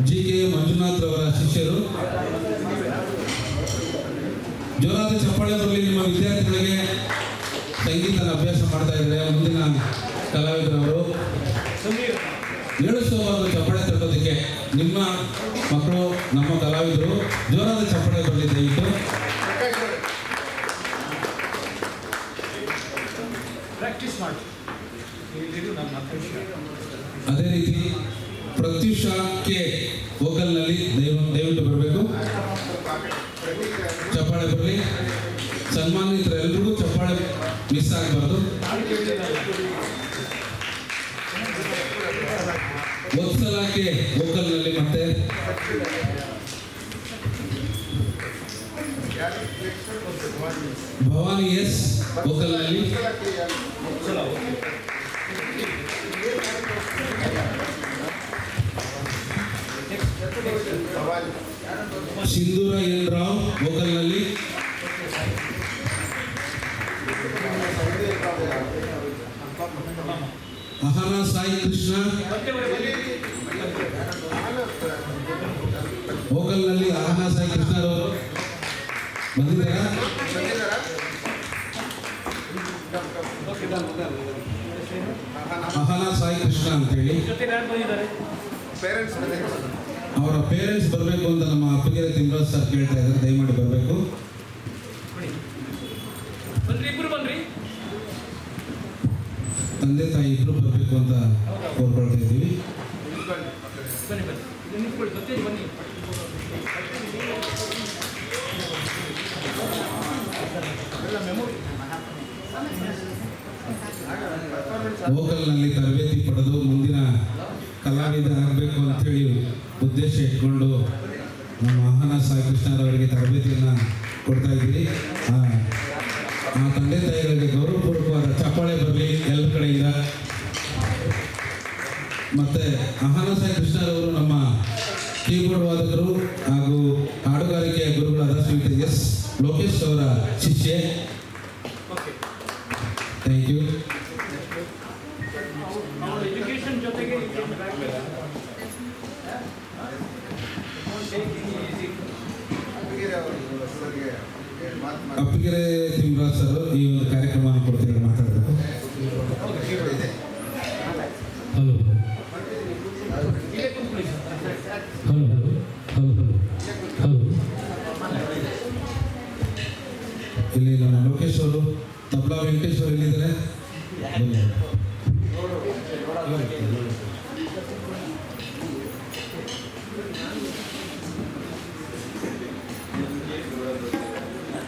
GK Manjunath ಅವರ ಶಿಷ್ಯರು. ಜೋರಾದ ಚಪ್ಪಾಳೆ ಬರಲಿ. ನಿಮ್ಮ ವಿದ್ಯಾರ್ಥಿಗಳಿಗೆ ಸಂಗೀತನ ಅಭ್ಯಾಸ ಮಾಡ್ತಾ ಇದ್ದಾರೆ. ಮುಂದಿನ ಕಲಾವಿದರವರು ಏಳಿಸುವವರು ಚಪ್ಪಾಳೆ ತಟ್ಟೋದಕ್ಕೆ ನಿಮ್ಮ ಮಕ್ಕಳು ನಮ್ಮ ಕಲಾವಿದರು ಜೋರಾದ ಚಪ್ಪಾಳೆ ಬರಲಿ ದಯವಿಟ್ಟು. ಅದೇ ರೀತಿ ಪ್ರತ್ಯುಷಾ ಕೆ ವೋಕಲ್ನಲ್ಲಿ ದಯವಿಟ್ಟು ಬರಬೇಕು. ಚಪ್ಪಾಳೆ ಬರಲಿ. ಸನ್ಮಾನಿತರೆಲ್ಲರಿಗೂ ಚಪ್ಪಾಳೆ ಮಿಸ್ ಆಗಬಾರ್ದು. ವತ್ಸಲಾಕೆ ವೋಕಲ್ನಲ್ಲಿ ಮತ್ತೆ ಭವಾನಿ ಎಸ್ ವೋಕಲ್ನಲ್ಲಿ, ಸಿಂಧೂರ ಎನ್ ರಾವ್ ವೋಕಲ್ನಲ್ಲಿ, ಅಹನಾ ಸಾಯಿ ಕೃಷ್ಣ ವೋಕಲ್ನಲ್ಲಿ. ಅಹನಾ ಸಾಯಿ ಕೃಷ್ಣ ಅವರು ಬಂದಿದ್ದಾರಾ? ಅಹನಾ ಸಾಯಿ ಕೃಷ್ಣ ಅಂತೇಳಿ ಅವರ ಪೇರೆಂಟ್ಸ್ ಬರಬೇಕು ಅಂತ ನಮ್ಮ ಅಪ್ಪಗೆರೆ ತಿಮ್ಮರಾಜ್ ಸರ್ ಕೇಳ್ತಾ ಇದ್ದಾರೆ. ದಯಮಾಡಿ ಬರಬೇಕು. ತಂದೆ ತಾಯಿ ಇಬ್ರು ಬರಬೇಕು ಅಂತ ಕೋರ್ಕೊಳ್ತಾ ಇದ್ದೀವಿ. ವೋಕಲ್ನಲ್ಲಿ ತರಬೇತಿ ಪಡೆದು ಮುಂದಿನ ಕಲಾವಿದ ಆಗಬೇಕು ಅಂತೇಳಿ ಉದ್ದೇಶ ಇಟ್ಕೊಂಡು ನಮ್ಮ ಅಹನಾ ಸಾಯಿ ಕೃಷ್ಣರವರಿಗೆ ತರಬೇತಿಯನ್ನು ಕೊಡ್ತಾ ಇದ್ದೀವಿ. ಆ ತಂದೆ ತಾಯಿಗಳಿಗೆ ಗೌರವಪೂರ್ವಕವಾದ ಚಪ್ಪಾಳೆ ಬರಲಿ ಎಲ್ಲ ಕಡೆಯಿಂದ. ಮತ್ತು ಅಹನಾ ಸಾಯಿ ಕೃಷ್ಣರವರು ನಮ್ಮ ಕೀಬೋರ್ಡ್ ವಾದಕರು ಹಾಗೂ ಹಾಡುಗಾರಿಕೆಯ ಗುರುಗಳಾದ ಶ್ರೀಯುತ ಎಸ್ ಲೋಕೇಶ್ ಅವರ ಶಿಷ್ಯೆ. Thank you. Appagere Thimmaraj sir ಈ ಒಂದು ಕಾರ್ಯಕ್ರಮವನ್ನು ಕೊಡ್ತಿದ್ದಾರೆ, ಮಾತಾಡಬೇಕು. Hello hello hello hello. ಇಲ್ಲಿ ನಮ್ಮ ಲೋಕೇಶ್ ಅವರು, ತಬಲಾ ವೆಂಕಟೇಶ್ ಅವರು ಎಲ್ಲಿದ್ದಾರೆ?